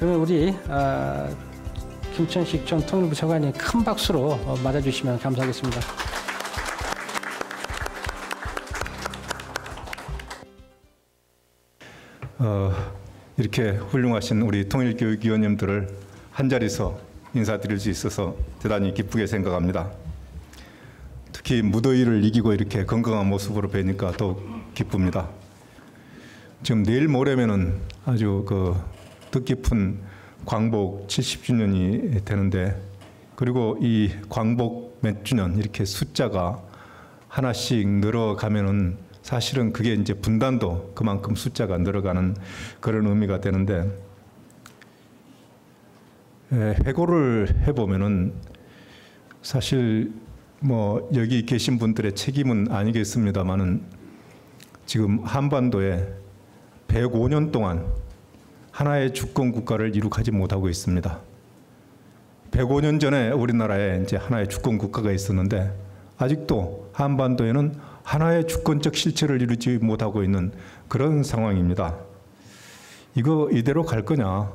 그러면 우리 김천식 전 통일부 장관님 큰 박수로 맞아주시면 감사하겠습니다. 이렇게 훌륭하신 우리 통일교육위원님들을 한자리에서 인사드릴 수 있어서 대단히 기쁘게 생각합니다. 특히 무더위를 이기고 이렇게 건강한 모습으로 뵈니까 더욱 기쁩니다. 지금 내일 모레면은 아주 뜻깊은 광복 70주년이 되는데, 그리고 이 광복 몇 주년 이렇게 숫자가 하나씩 늘어가면은 사실은 그게 이제 분단도 그만큼 숫자가 늘어가는 그런 의미가 되는데, 회고를 해보면은 사실 뭐 여기 계신 분들의 책임은 아니겠습니다만은 지금 한반도에 105년 동안 하나의 주권 국가를 이룩하지 못하고 있습니다. 105년 전에 우리나라에 이제 하나의 주권 국가가 있었는데 아직도 한반도에는 하나의 주권적 실체를 이루지 못하고 있는 그런 상황입니다. 이거 이대로 갈 거냐?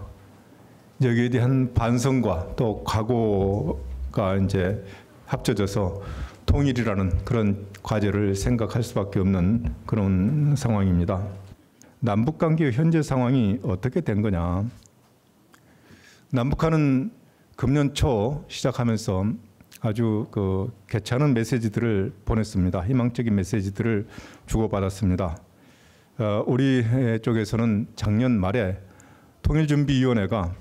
여기에 대한 반성과 또 각오가 이제 합쳐져서 통일이라는 그런 과제를 생각할 수밖에 없는 그런 상황입니다. 남북관계의 현재 상황이 어떻게 된 거냐? 남북한은 금년 초 시작하면서 아주 괜찮은 메시지들을 보냈습니다. 희망적인 메시지들을 주고받았습니다. 우리 쪽에서는 작년 말에 통일준비위원회가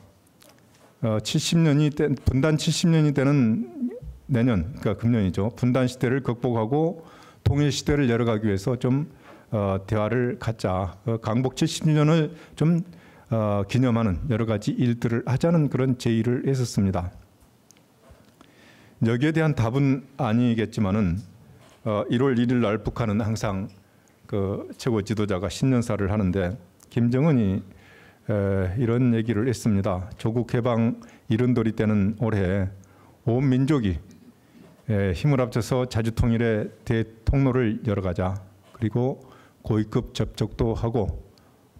70년이 분단 70년이 되는 내년, 그러니까 금년이죠. 분단 시대를 극복하고 통일 시대를 열어가기 위해서 좀 대화를 갖자. 광복 70년을 좀 기념하는 여러 가지 일들을 하자는 그런 제의를 했었습니다. 여기에 대한 답은 아니겠지만은 1월 1일 날 북한은 항상 최고 지도자가 신년사를 하는데 김정은이 이런 얘기를 했습니다. 조국 해방 70돌이 되는 올해 온 민족이 힘을 합쳐서 자주통일의 대통로를 열어가자. 그리고 고위급 접촉도 하고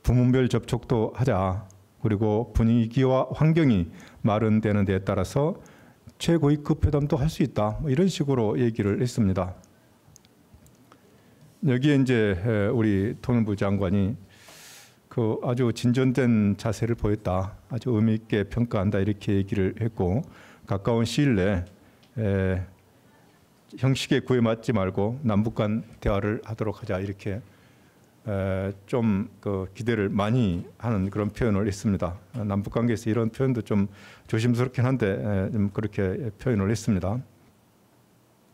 부문별 접촉도 하자. 그리고 분위기와 환경이 마련되는 데에 따라서 최고위급 회담도 할 수 있다. 이런 식으로 얘기를 했습니다. 여기에 이제 우리 통일부 장관이 아주 진전된 자세를 보였다. 아주 의미 있게 평가한다. 이렇게 얘기를 했고, 가까운 시일 내에 형식에 구애맞지 말고 남북 간 대화를 하도록 하자. 이렇게 좀 기대를 많이 하는 그런 표현을 했습니다. 남북 관계에서 이런 표현도 좀 조심스럽긴 한데 좀 그렇게 표현을 했습니다.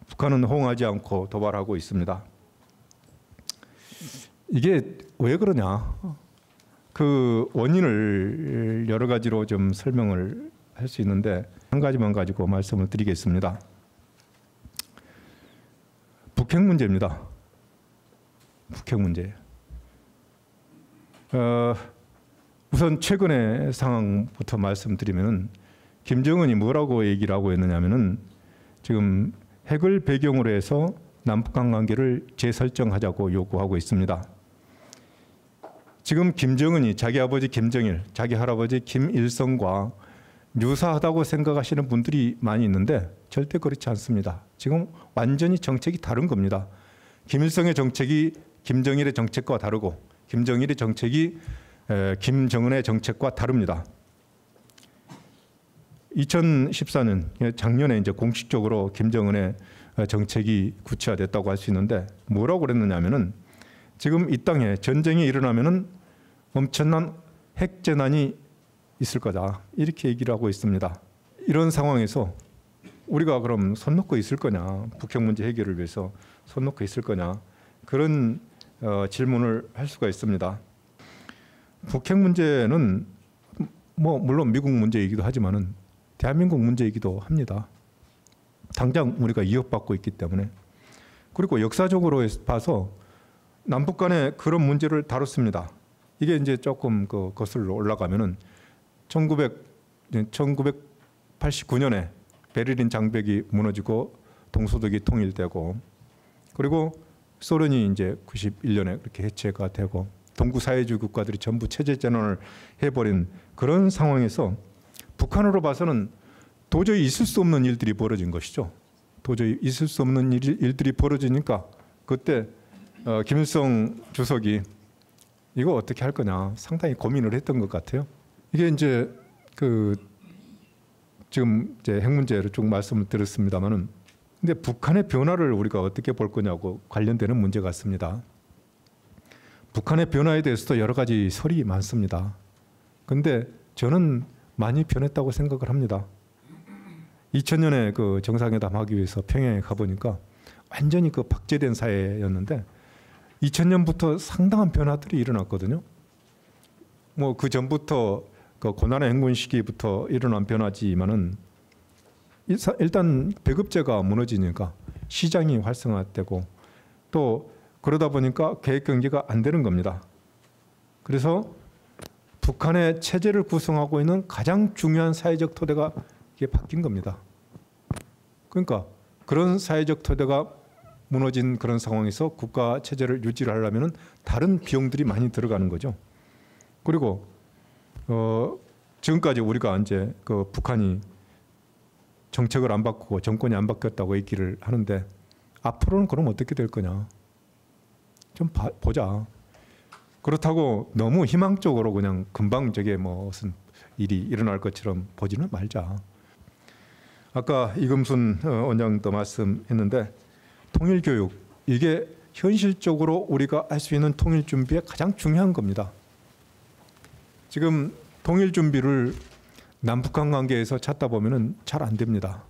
북한은 호응하지 않고 도발하고 있습니다. 이게 왜 그러냐? 그 원인을 여러 가지로 좀 설명을 할 수 있는데 한 가지만 가지고 말씀을 드리겠습니다. 북핵 문제입니다. 북핵 문제. 우선 최근의 상황부터 말씀드리면 김정은이 뭐라고 얘기를 하고 있느냐면은 지금 핵을 배경으로 해서 남북한 관계를 재설정하자고 요구하고 있습니다. 지금 김정은이 자기 아버지 김정일, 자기 할아버지 김일성과 유사하다고 생각하시는 분들이 많이 있는데 절대 그렇지 않습니다. 지금 완전히 정책이 다른 겁니다. 김일성의 정책이 김정일의 정책과 다르고 김정일의 정책이 김정은의 정책과 다릅니다. 2014년 작년에 이제 공식적으로 김정은의 정책이 구체화됐다고 할 수 있는데 뭐라고 그랬느냐면은 지금 이 땅에 전쟁이 일어나면은 엄청난 핵 재난이 있을 거다. 이렇게 얘기를 하고 있습니다. 이런 상황에서 우리가 그럼 손 놓고 있을 거냐? 북핵 문제 해결을 위해서 손 놓고 있을 거냐? 그런 질문을 할 수가 있습니다. 북핵 문제는 뭐 물론 미국 문제이기도 하지만은 대한민국 문제이기도 합니다. 당장 우리가 위협받고 있기 때문에. 그리고 역사적으로 봐서 남북 간에 그런 문제를 다뤘습니다. 이게 이제 조금 거슬러 올라가면은 1989년에 베를린 장벽이 무너지고 동서독이 통일되고, 그리고 소련이 이제 91년에 그렇게 해체가 되고, 동구 사회주의 국가들이 전부 체제 전환을 해버린 그런 상황에서 북한으로 봐서는 도저히 있을 수 없는 일들이 벌어진 것이죠. 도저히 있을 수 없는 일들이 벌어지니까 그때 김일성 주석이 이거 어떻게 할 거냐 상당히 고민을 했던 것 같아요. 이게 이제 지금 이제 핵 문제를 쭉 말씀을 드렸습니다만은, 근데 북한의 변화를 우리가 어떻게 볼 거냐고 관련되는 문제 같습니다. 북한의 변화에 대해서도 여러 가지 설이 많습니다. 근데 저는 많이 변했다고 생각을 합니다. 2000년에 그 정상회담 하기 위해서 평양에 가보니까 완전히 그 박제된 사회였는데 2000년부터 상당한 변화들이 일어났거든요. 뭐 그 전부터 그 고난의 행군 시기부터 일어난 변화지만은 일단 배급제가 무너지니까 시장이 활성화되고 또 그러다 보니까 계획 경제가 안 되는 겁니다. 그래서 북한의 체제를 구성하고 있는 가장 중요한 사회적 토대가 이게 바뀐 겁니다. 그러니까 그런 사회적 토대가 무너진 그런 상황에서 국가 체제를 유지를 하려면 다른 비용들이 많이 들어가는 거죠. 그리고 지금까지 우리가 이제 그 북한이 정책을 안 바꾸고 정권이 안 바뀌었다고 얘기를 하는데 앞으로는 그럼 어떻게 될 거냐? 좀 보자. 그렇다고 너무 희망적으로 그냥 금방 저게 무슨 일이 일어날 것처럼 보지는 말자. 아까 이금순 원장도 말씀했는데 통일교육, 이게 현실적으로 우리가 할 수 있는 통일 준비에 가장 중요한 겁니다. 지금 통일 준비를 남북한 관계에서 찾다 보면은 잘 안 됩니다.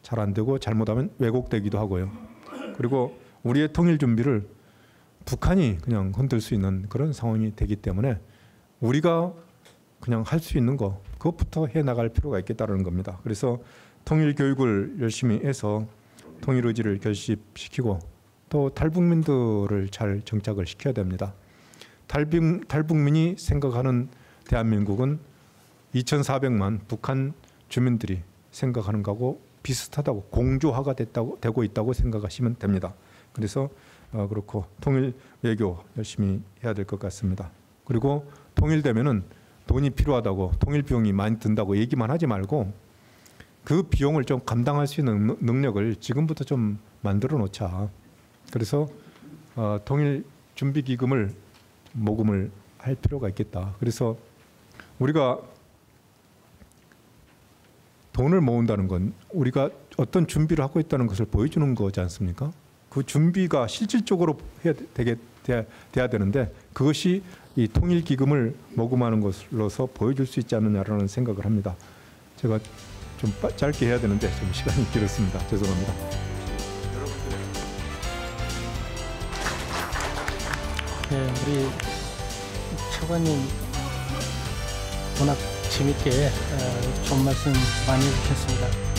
잘 안 되고 잘못하면 왜곡되기도 하고요. 그리고 우리의 통일 준비를 북한이 그냥 흔들 수 있는 그런 상황이 되기 때문에 우리가 그냥 할 수 있는 거 그것부터 해 나갈 필요가 있겠다는 겁니다. 그래서 통일 교육을 열심히 해서 통일 의지를 결집시키고 또 탈북민들을 잘 정착을 시켜야 됩니다. 탈북민이 생각하는 대한민국은 2,400만 북한 주민들이 생각하는 거하고 비슷하다고 공조화가 되고 있다고 생각하시면 됩니다. 그래서 그렇고 통일 외교 열심히 해야 될 것 같습니다. 그리고 통일되면은 돈이 필요하다고 통일 비용이 많이 든다고 얘기만 하지 말고 그 비용을 좀 감당할 수 있는 능력을 지금부터 좀 만들어 놓자. 그래서 통일 준비 기금을 모금을 할 필요가 있겠다. 그래서 우리가 돈을 모은다는 건 우리가 어떤 준비를 하고 있다는 것을 보여주는 거지 않습니까? 그 준비가 실질적으로 돼야 되는데 그것이 이 통일 기금을 모금하는 것으로서 보여줄 수 있지 않느냐라는 생각을 합니다. 제가 좀 짧게 해야 되는데 좀 시간이 길었습니다. 죄송합니다. 네, 우리 차관님 워낙 재밌게 좋은 말씀 많이 해주셨습니다.